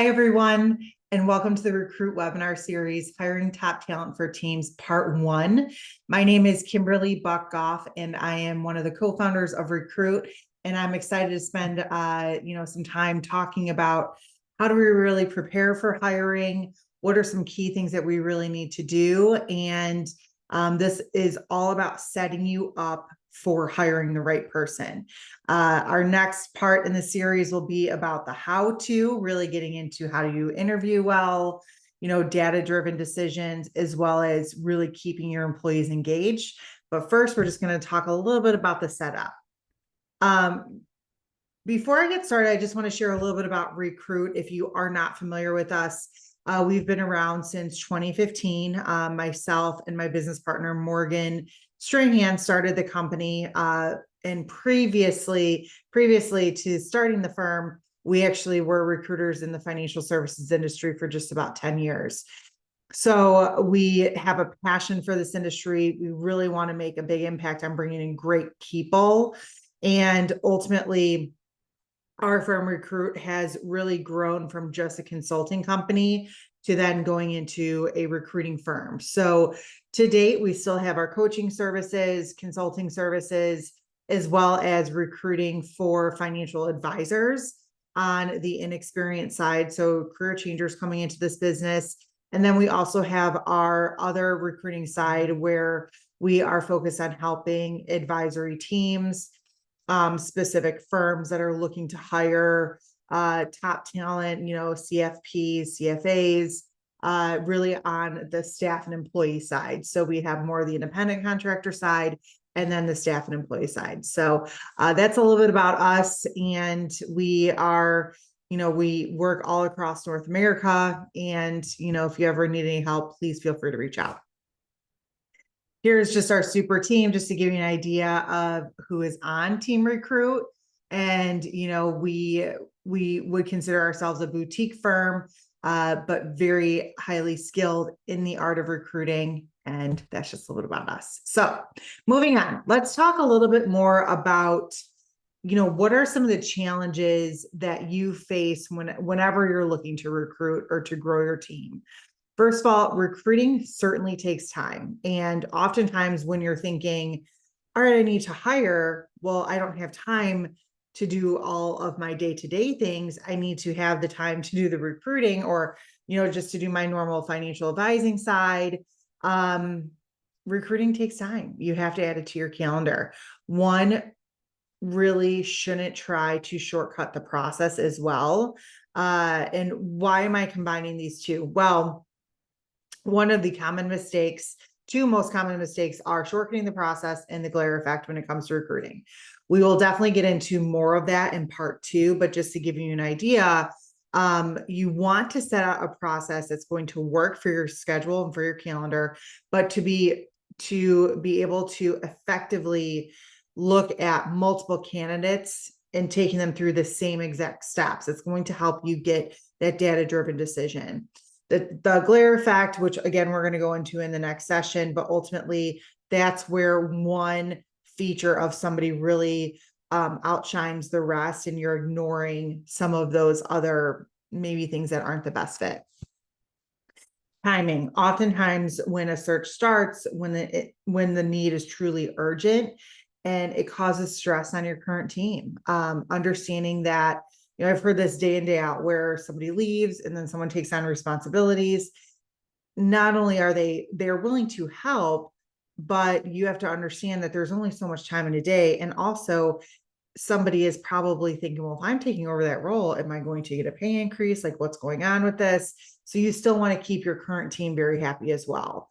Hi, everyone, and welcome to the Recruit webinar series, Hiring Top Talent for Teams, Part 1. My name is Kimberly Buck Gough, and I am one of the co-founders of Recruit, and I'm excited to spend some time talking about how do we really prepare for hiring, what are some key things that we really need to do, and this is all about setting you up for hiring the right person. Our next part in the series will be about the how-to, really getting into how do you interview well, data-driven decisions, as well as really keeping your employees engaged. But first, we're just going to talk a little bit about the setup. Before I get started, I just want to share a little bit about Recruit. If you are not familiar with us, we've been around since 2015. Myself and my business partner, Morgan Strahan, started the company. And previously to starting the firm, we actually were recruiters in the financial services industry for just about 10 years. So we have a passion for this industry. We really want to make a big impact on bringing in great people. And ultimately, our firm Recruit has really grown from just a consulting company to then going into a recruiting firm. So to date, we still have our coaching services, consulting services, as well as recruiting for financial advisors on the inexperienced side. So career changers coming into this business. And then we also have our other recruiting side where we are focused on helping advisory teams, specific firms that are looking to hire top talent, CFPs, CFAs, really on the staff and employee side. So we have more of the independent contractor side and then the staff and employee side. So that's a little bit about us. And we are, we work all across North America. And, if you ever need any help, please feel free to reach out. Here's just our super team, just to give you an idea of who is on Team Recruit. And, we would consider ourselves a boutique firm, but very highly skilled in the art of recruiting. And that's just a little about us. So moving on, let's talk a little bit more about, what are some of the challenges that you face whenever you're looking to recruit or to grow your team. First of all, recruiting certainly takes time. And oftentimes when you're thinking, all right, I need to hire, well, I don't have time to do all of my day-to-day things. I need to have the time to do the recruiting or, just to do my normal financial advising side. Recruiting takes time. You have to add it to your calendar. One really shouldn't try to shortcut the process as well. And why am I combining these two? Well, one of the two most common mistakes are shortening the process and the glare effect when it comes to recruiting. We will definitely get into more of that in part 2, but just to give you an idea, you want to set out a process that's going to work for your schedule and for your calendar, but to be able to effectively look at multiple candidates and taking them through the same exact steps. It's going to help you get that data-driven decision. The glare effect, which again, we're going to go into in the next session, but ultimately that's where one feature of somebody really outshines the rest and you're ignoring some of those other maybe things that aren't the best fit. Timing. Oftentimes when a search starts, when the need is truly urgent and it causes stress on your current team, understanding that I've heard this day in, day out where somebody leaves and then someone takes on responsibilities. Not only are they're willing to help, but you have to understand that there's only so much time in a day. And also somebody is probably thinking, well, if I'm taking over that role, am I going to get a pay increase? Like what's going on with this? So you still want to keep your current team very happy as well.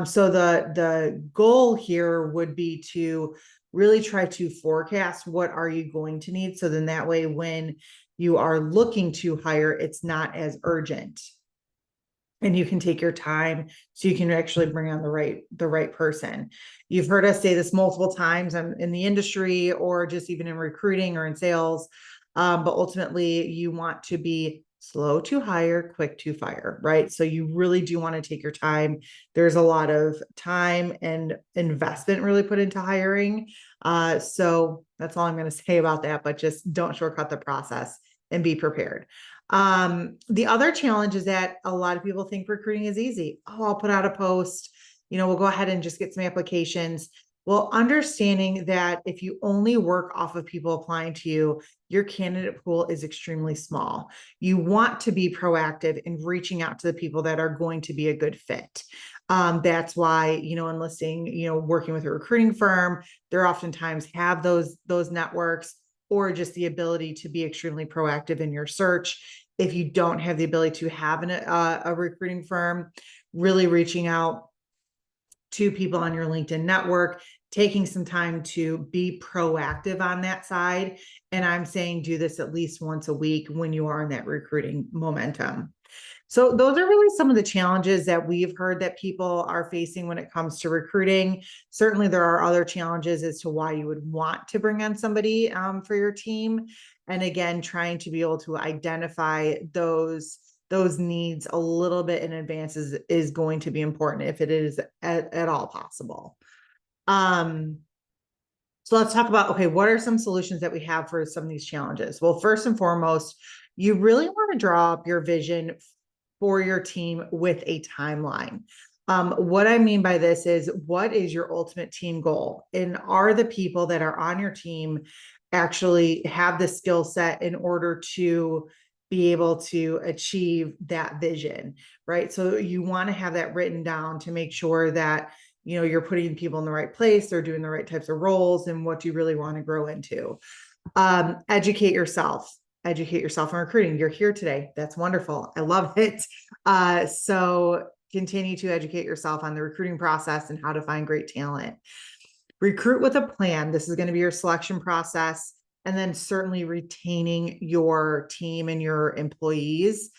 So the goal here would be to really try to forecast what are you going to need. So then that way, when you are looking to hire, it's not as urgent and you can take your time so you can actually bring on the right person. You've heard us say this multiple times in the industry or just even in recruiting or in sales. But ultimately you want to be slow to hire, quick to fire, right? So you really do want to take your time. There's a lot of time and investment really put into hiring. So that's all I'm going to say about that, but just don't shortcut the process and be prepared. The other challenge is that a lot of people think recruiting is easy. Oh, I'll put out a post, we'll go ahead and just get some applications. Well, understanding that if you only work off of people applying to you, your candidate pool is extremely small. You want to be proactive in reaching out to the people that are going to be a good fit. That's why, enlisting, working with a recruiting firm, they're oftentimes have those networks, or just the ability to be extremely proactive in your search. If you don't have the ability to have a recruiting firm, really reaching out to people on your LinkedIn network, taking some time to be proactive on that side. And I'm saying do this at least once a week when you are in that recruiting momentum. So those are really some of the challenges that we've heard that people are facing when it comes to recruiting. Certainly there are other challenges as to why you would want to bring on somebody for your team. And again, trying to be able to identify those needs a little bit in advance is going to be important if it is at all possible. So let's talk about, okay, what are some solutions that we have for some of these challenges? Well, first and foremost, you really want to draw up your vision for your team with a timeline. What I mean by this is, what is your ultimate team goal? And are the people that are on your team actually have the skill set in order to be able to achieve that vision, right? So you want to have that written down to make sure that you're putting people in the right place, they're doing the right types of roles, and what you really want to grow into. Educate yourself in recruiting. You're here today. That's wonderful. I love it. So continue to educate yourself on the recruiting process and how to find great talent. Recruit with a plan. This is going to be your selection process. And then certainly retaining your team and your employees.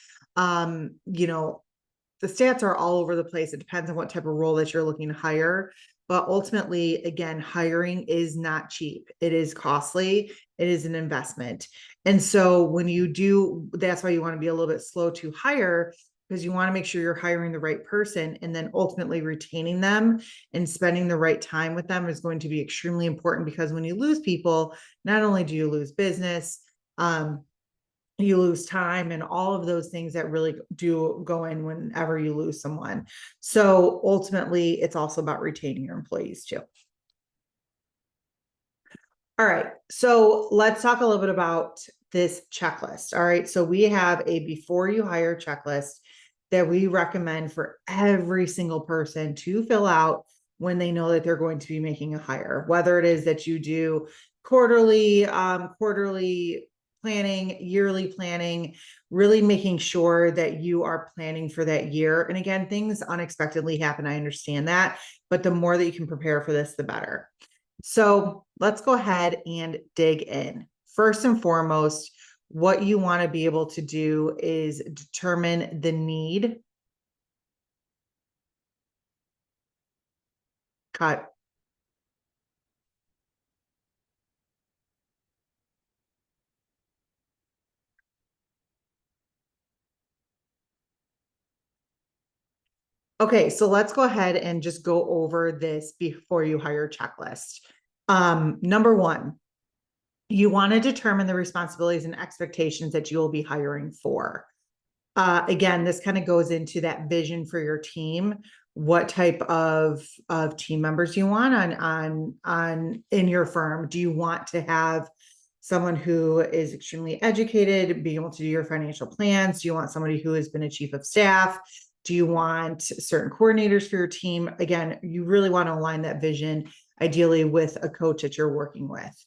The stats are all over the place. It depends on what type of role that you're looking to hire. But ultimately, again, hiring is not cheap. It is costly. It is an investment. And so when you do, that's why you want to be a little bit slow to hire, because you want to make sure you're hiring the right person, and then ultimately retaining them and spending the right time with them is going to be extremely important, because when you lose people, not only do you lose business, you lose time and all of those things that really do go in whenever you lose someone. So ultimately, it's also about retaining your employees too. All right, so let's talk a little bit about this checklist. All right, so we have a before you hire checklist that we recommend for every single person to fill out when they know that they're going to be making a hire, whether it is that you do quarterly planning, yearly planning, really making sure that you are planning for that year. And again, things unexpectedly happen. I understand that, but the more that you can prepare for this, the better. So let's go ahead and dig in. First and foremost, what you want to be able to do is determine the need. Cut. Okay, so let's go ahead and just go over this before you hire checklist. Number one, you want to determine the responsibilities and expectations that you will be hiring for. Again, this kind of goes into that vision for your team. What type of team members you want on in your firm? Do you want to have someone who is extremely educated, being able to do your financial plans? Do you want somebody who has been a chief of staff? Do you want certain coordinators for your team? Again, you really want to align that vision, ideally with a coach that you're working with.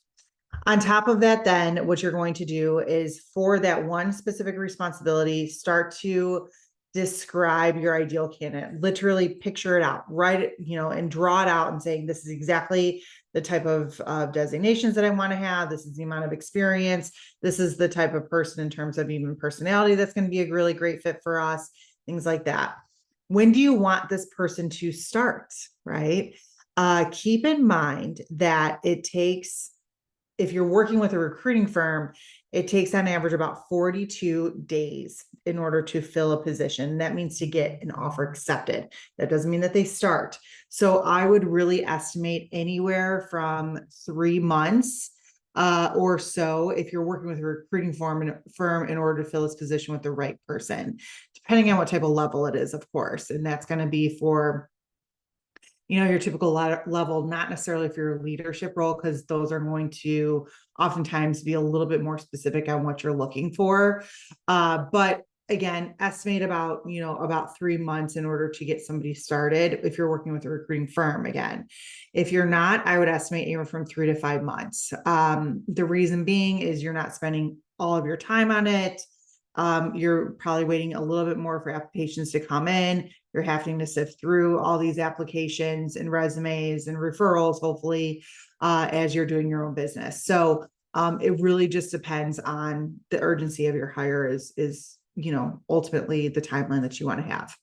On top of that, then what you're going to do is, for that one specific responsibility, start to describe your ideal candidate. Literally picture it out, write it, and draw it out and saying, this is exactly the type of designations that I want to have. This is the amount of experience. This is the type of person in terms of even personality that's going to be a really great fit for us, things like that. When do you want this person to start, right? Keep in mind that it takes, if you're working with a recruiting firm, it takes on average about 42 days in order to fill a position. That means to get an offer accepted. That doesn't mean that they start. So I would really estimate anywhere from 3 months or so if you're working with a recruiting firm in order to fill this position with the right person, depending on what type of level it is, of course. And that's going to be for, your typical level, not necessarily for your leadership role, because those are going to oftentimes be a little bit more specific on what you're looking for. But again, estimate about 3 months in order to get somebody started if you're working with a recruiting firm. Again, if you're not, I would estimate anywhere from 3 to 5 months. The reason being is you're not spending all of your time on it. You're probably waiting a little bit more for applications to come in. You're having to sift through all these applications and resumes and referrals, hopefully, as you're doing your own business. So it really just depends on the urgency of your hire is ultimately the timeline that you want to have.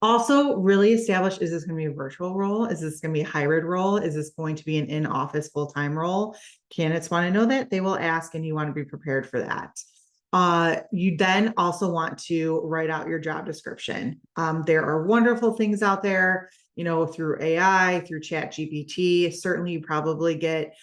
Also, really establish, is this going to be a virtual role? Is this going to be a hybrid role? Is this going to be an in-office full-time role? Candidates want to know that. They will ask, and you want to be prepared for that. You then also want to write out your job description. There are wonderful things out there, through AI, through Chat GPT. Certainly, you probably get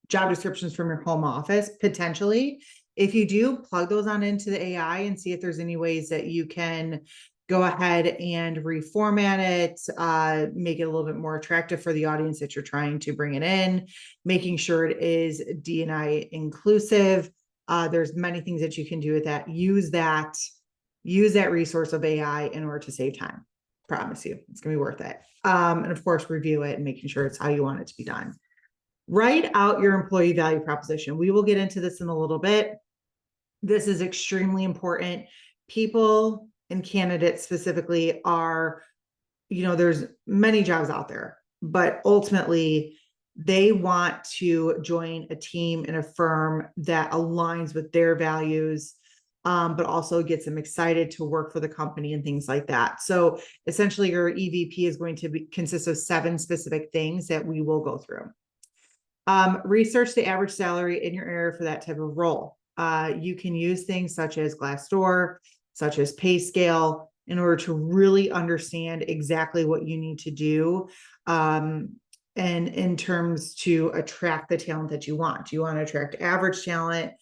job descriptions from your home office, potentially. If you do, plug those on into the AI and see if there's any ways that you can go ahead and reformat it, make it a little bit more attractive for the audience that you're trying to bring it in, making sure it is D&I inclusive. There's many things that you can do with that. Use that resource of AI in order to save time. Promise you, it's going to be worth it. And of course, review it and making sure it's how you want it to be done. Write out your employee value proposition. We will get into this in a little bit. This is extremely important. People and candidates specifically are, there's many jobs out there, but ultimately they want to join a team in a firm that aligns with their values, but also gets them excited to work for the company and things like that. So essentially your EVP is going to consist of 7 specific things that we will go through. Research the average salary in your area for that type of role. You can use things such as Glassdoor, such as PayScale, in order to really understand exactly what you need to do. And in terms to attract the talent that you want. Do you want to attract average talent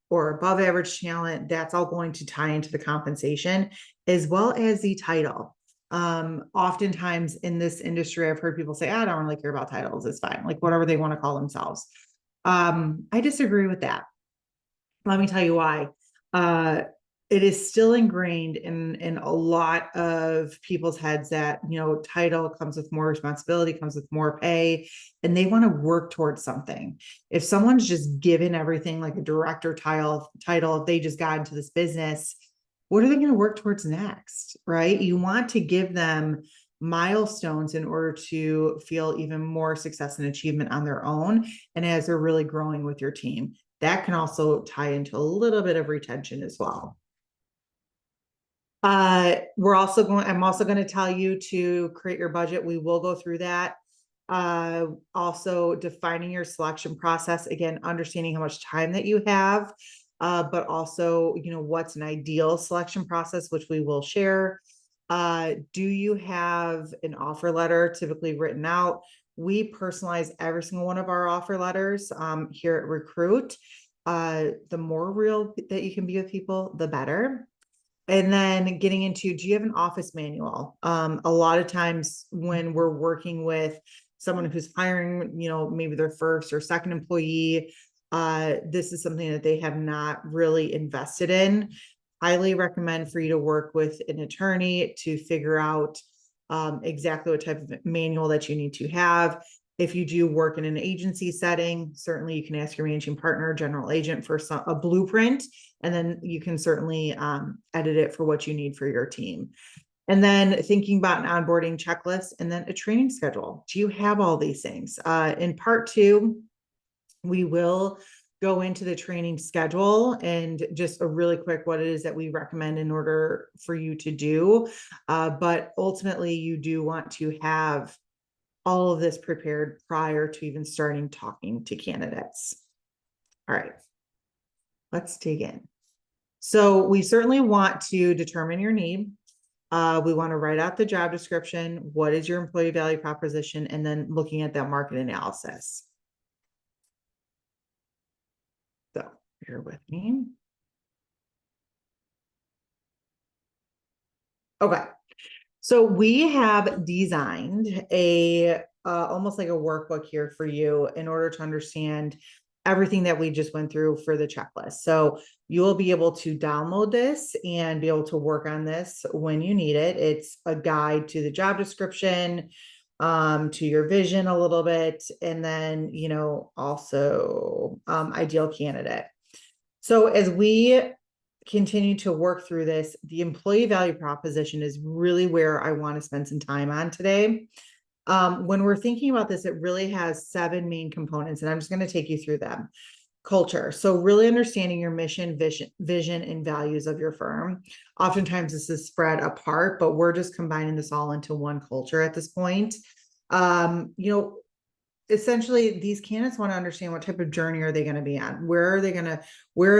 or above average talent? That's all going to tie into the compensation as well as the title. Oftentimes in this industry, I've heard people say, I don't really care about titles. It's fine. Like whatever they want to call themselves. I disagree with that. Let me tell you why. It is still ingrained in a lot of people's heads that, title comes with more responsibility, comes with more pay, and they want to work towards something. If someone's just given everything like a director title, if they just got into this business, what are they going to work towards next, right? You want to give them milestones in order to feel even more success and achievement on their own. And as they're really growing with your team, that can also tie into a little bit of retention as well. I'm also going to tell you to create your budget. We will go through that. Also defining your selection process, again, understanding how much time that you have, but also, what's an ideal selection process, which we will share. Do you have an offer letter typically written out? We personalize every single one of our offer letters here at Recruit. The more real that you can be with people, the better. And then getting into, do you have an office manual? A lot of times when we're working with someone who's hiring, maybe their first or second employee, this is something that they have not really invested in. Highly recommend for you to work with an attorney to figure out exactly what type of manual that you need to have. If you do work in an agency setting, certainly you can ask your managing partner, general agent for a blueprint, and then you can certainly edit it for what you need for your team. And then thinking about an onboarding checklist and then a training schedule. Do you have all these things? In part 2, we will go into the training schedule and just a really quick what it is that we recommend in order for you to do. But ultimately, you do want to have all of this prepared prior to even starting talking to candidates. All right, let's dig in. So we certainly want to determine your need. We want to write out the job description. What is your employee value proposition? And then looking at that market analysis. So bear with me. Okay. So we have designed a almost like a workbook here for you in order to understand everything that we just went through for the checklist. So you will be able to download this and be able to work on this when you need it. It's a guide to the job description, to your vision a little bit, and then, also ideal candidate. So as we continue to work through this, the employee value proposition is really where I want to spend some time on today. When we're thinking about this, it really has 7 main components, and I'm just going to take you through them. Culture. So really understanding your mission, vision, and values of your firm. Oftentimes this is spread apart, but we're just combining this all into one culture at this point. Essentially these candidates want to understand what type of journey are they going to be on? Where are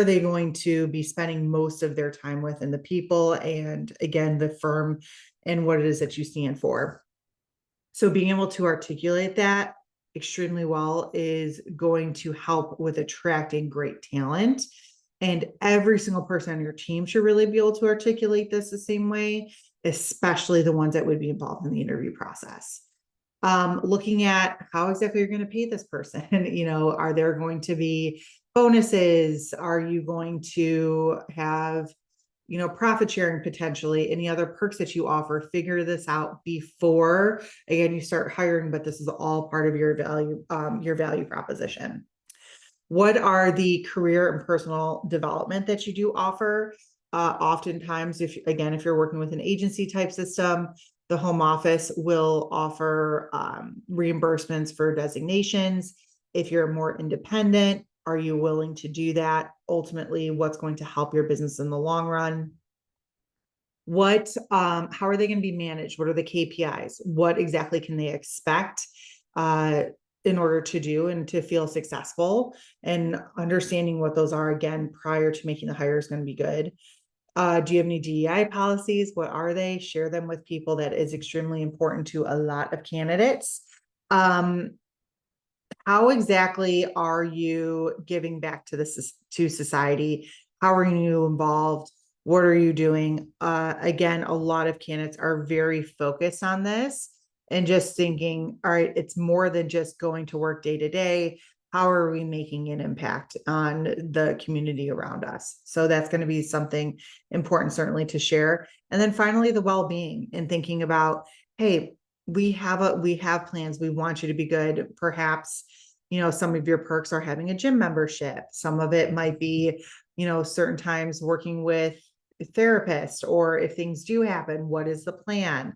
they going to be spending most of their time with, and the people, and again, the firm and what it is that you stand for. So being able to articulate that extremely well is going to help with attracting great talent. And every single person on your team should really be able to articulate this the same way, especially the ones that would be involved in the interview process. Looking at how exactly you're going to pay this person. Are there going to be bonuses? Are you going to have, profit sharing potentially, any other perks that you offer? Figure this out before, again, you start hiring, but this is all part of your value proposition. What are the career and personal development that you do offer? Oftentimes, if you're working with an agency type system, the home office will offer reimbursements for designations. If you're more independent, are you willing to do that? Ultimately, what's going to help your business in the long run? How are they going to be managed? What are the KPIs? What exactly can they expect in order to do and to feel successful? And understanding what those are, again, prior to making the hire is going to be good. Do you have any DEI policies? What are they? Share them with people. That is extremely important to a lot of candidates. How exactly are you giving back to society? How are you involved? What are you doing? Again, a lot of candidates are very focused on this and just thinking, all right, it's more than just going to work day to day. How are we making an impact on the community around us? So that's going to be something important, certainly, to share. And then finally, the well-being, and thinking about, hey, we have plans. We want you to be good. Perhaps, some of your perks are having a gym membership. Some of it might be, certain times working with a therapist, or if things do happen, what is the plan?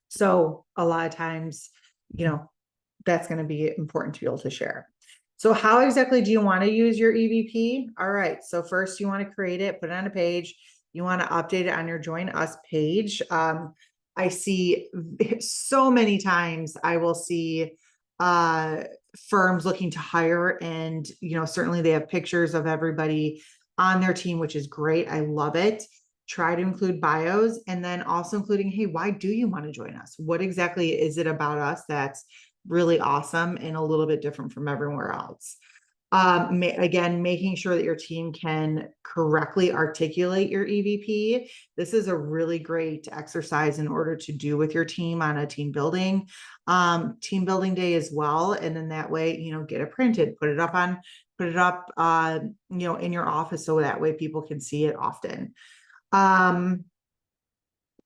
So a lot of times, that's going to be important to be able to share. So how exactly do you want to use your EVP? All right. So first you want to create it, put it on a page. You want to update it on your Join Us page. I see so many times I will see firms looking to hire, and, certainly they have pictures of everybody on their team, which is great. I love it. Try to include bios, and then also including, hey, why do you want to join us? What exactly is it about us that's really awesome and a little bit different from everywhere else? Again, making sure that your team can correctly articulate your EVP. This is a really great exercise in order to do with your team on a team building day as well. And then that way, get it printed, put it up, in your office. So that way people can see it often.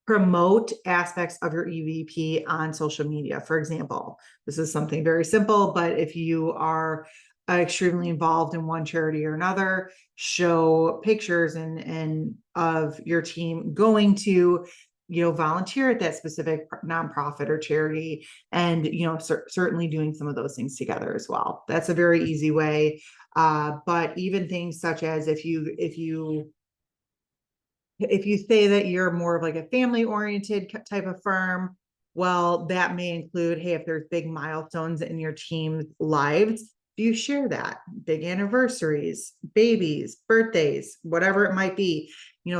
Promote aspects of your EVP on social media. For example, this is something very simple, but if you are extremely involved in one charity or another, show pictures and of your team going to, volunteer at that specific nonprofit or charity, and, certainly doing some of those things together as well. That's a very easy way. But even things such as if you say that you're more of like a family oriented type of firm, well, that may include, hey, if there's big milestones in your team's lives, do you share that? Big anniversaries, babies, birthdays, whatever it might be.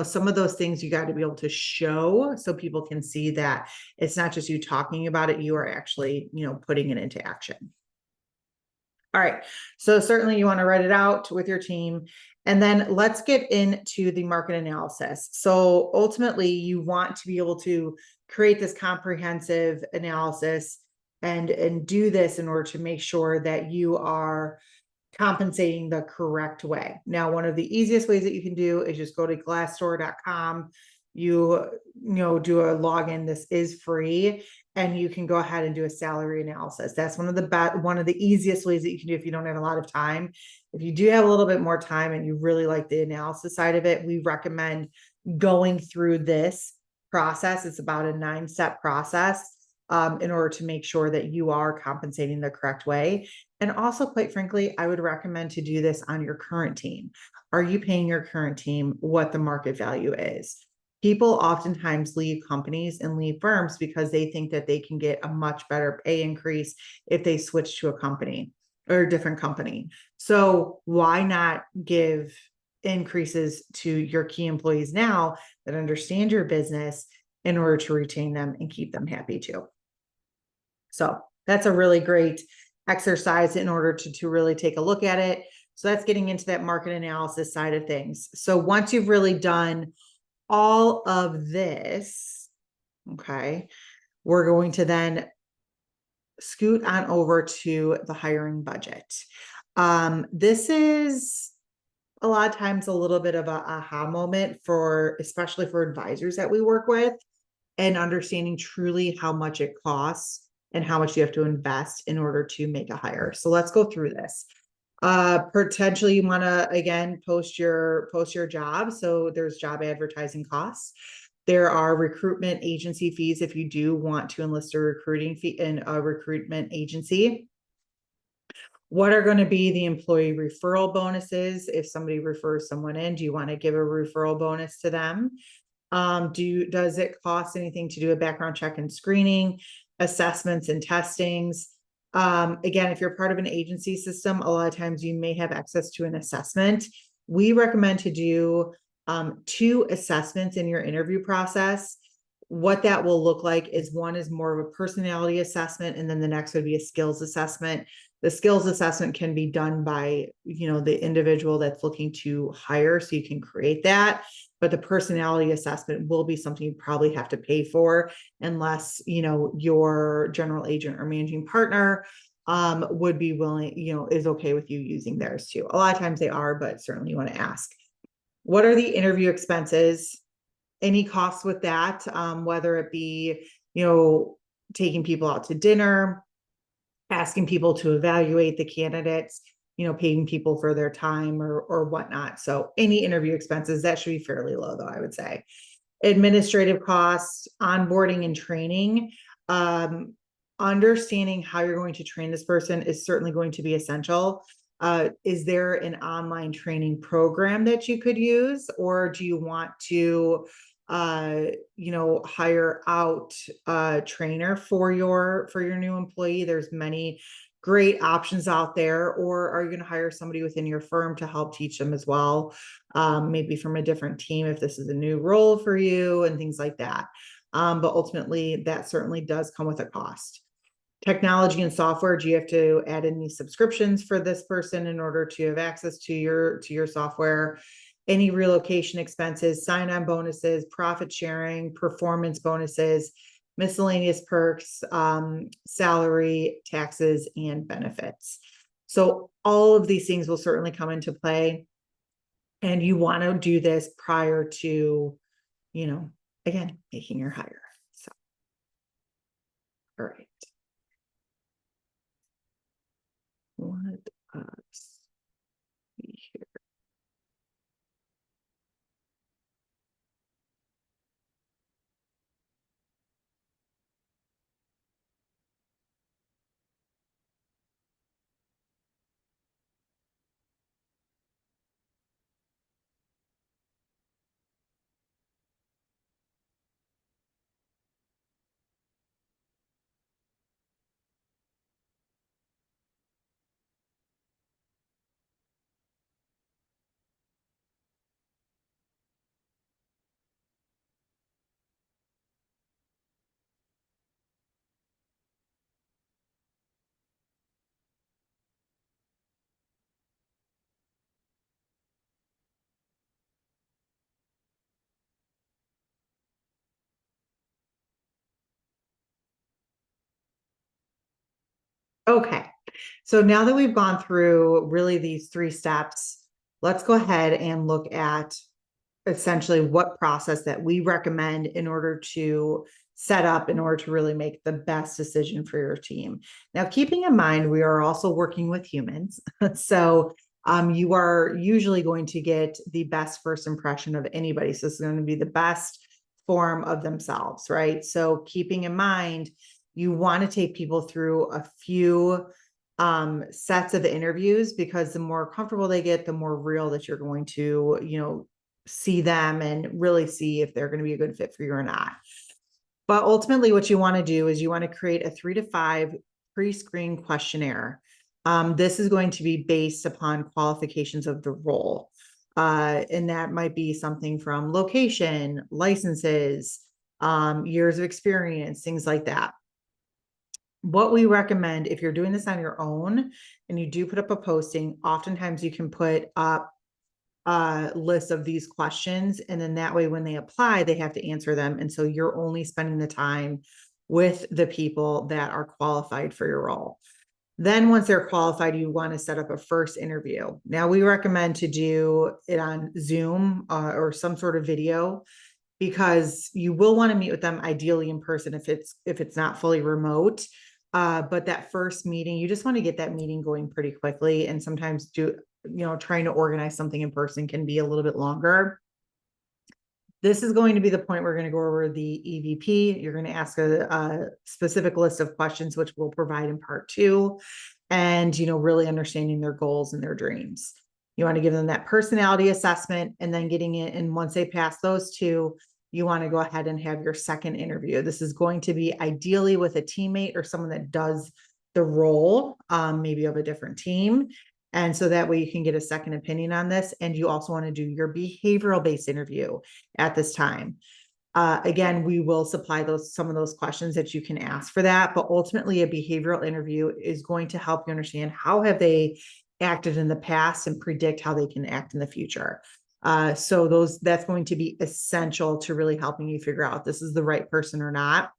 some of those things you got to be able to show so people can see that it's not just you talking about it, you are actually, putting it into action. All right. So certainly you want to write it out with your team. And then let's get into the market analysis. So ultimately, you want to be able to create this comprehensive analysis and do this in order to make sure that you are compensating the correct way. Now, one of the easiest ways that you can do is just go to glassdoor.com. Do a login. This is free, and you can go ahead and do a salary analysis. That's one of the easiest ways that you can do if you don't have a lot of time. If you do have a little bit more time and you really like the analysis side of it, we recommend going through this process. It's about a 9-step process in order to make sure that you are compensating the correct way. And also, quite frankly, I would recommend to do this on your current team. Are you paying your current team what the market value is? People oftentimes leave companies and leave firms because they think that they can get a much better pay increase if they switch to a company or a different company. So why not give increases to your key employees now that understand your business in order to retain them and keep them happy too? So that's a really great exercise in order to really take a look at it. So that's getting into that market analysis side of things. So once you've really done all of this, okay, we're going to then scoot on over to the hiring budget. This is a lot of times a little bit of a aha moment especially for advisors that we work with, and understanding truly how much it costs and how much you have to invest in order to make a hire. So let's go through this. Potentially you want to, again, post your job. So there's job advertising costs. There are recruitment agency fees if you do want to enlist a recruiting fee in a recruitment agency. What are going to be the employee referral bonuses? If somebody refers someone in, do you want to give a referral bonus to them? Does it cost anything to do a background check and screening, assessments and testings? Again, if you're part of an agency system, a lot of times you may have access to an assessment. We recommend to do 2 assessments in your interview process. What that will look like is one is more of a personality assessment, and then the next would be a skills assessment. The skills assessment can be done by, the individual that's looking to hire, so you can create that. But the personality assessment will be something you probably have to pay for unless, your general agent or managing partner would be willing, is okay with you using theirs too. A lot of times they are, but certainly you want to ask. What are the interview expenses? Any costs with that, whether it be, taking people out to dinner, asking people to evaluate the candidates, paying people for their time or whatnot. So any interview expenses, that should be fairly low though, I would say. Administrative costs, onboarding and training. Understanding how you're going to train this person is certainly going to be essential. Is there an online training program that you could use, or do you want to hire out a trainer for your new employee? There's many great options out there. Or are you going to hire somebody within your firm to help teach them as well? Maybe from a different team if this is a new role for you and things like that. But ultimately that certainly does come with a cost. Technology and software, do you have to add any subscriptions for this person in order to have access to your software? Any relocation expenses, sign-on bonuses, profit sharing, performance bonuses, miscellaneous perks, salary, taxes, and benefits. So all of these things will certainly come into play. And you want to do this prior to, again, making your hire. So, all right. Let us see here. Okay. So now that we've gone through really these 3 steps, let's go ahead and look at essentially what process that we recommend in order to set up in order to really make the best decision for your team. Now, keeping in mind, we are also working with humans. So you are usually going to get the best first impression of anybody. So it's going to be the best form of themselves, right? So keeping in mind, you want to take people through a few sets of interviews, because the more comfortable they get, the more real that you're going to, see them and really see if they're going to be a good fit for you or not. But ultimately, what you want to do is you want to create a 3 to 5 pre-screen questionnaire. This is going to be based upon qualifications of the role. And that might be something from location, licenses, years of experience, things like that. What we recommend, if you're doing this on your own and you do put up a posting, oftentimes you can put up list of these questions, and then that way when they apply they have to answer them, and so you're only spending the time with the people that are qualified for your role. Then once they're qualified, you want to set up a first interview. Now we recommend to do it on Zoom or some sort of video, because you will want to meet with them ideally in person if it's not fully remote. But that first meeting, you just want to get that meeting going pretty quickly, and sometimes trying to organize something in person can be a little bit longer. This is going to be the point we're going to go over the EVP. You're going to ask a specific list of questions, which we'll provide in part 2, and really understanding their goals and their dreams. You want to give them that personality assessment, and then getting it. And once they pass those 2, you want to go ahead and have your second interview. This is going to be ideally with a teammate or someone that does the role, maybe of a different team. And so that way you can get a second opinion on this. And you also want to do your behavioral based interview at this time. Again, we will supply some of those questions that you can ask for that, but ultimately a behavioral interview is going to help you understand how have they acted in the past and predict how they can act in the future. So that's going to be essential to really helping you figure out if this is the right person or not.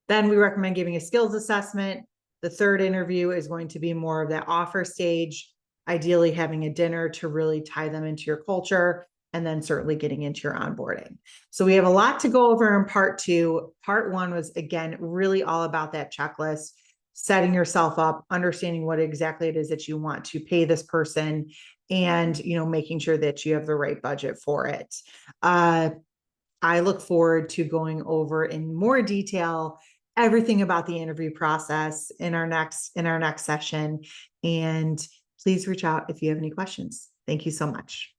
Then we recommend giving a skills assessment. The third interview is going to be more of that offer stage, ideally having a dinner to really tie them into your culture, and then certainly getting into your onboarding. So we have a lot to go over in part 2. Part 1 was, again, really all about that checklist, setting yourself up, understanding what exactly it is that you want to pay this person, and making sure that you have the right budget for it. I look forward to going over in more detail everything about the interview process in our next session. And please reach out if you have any questions. Thank you so much.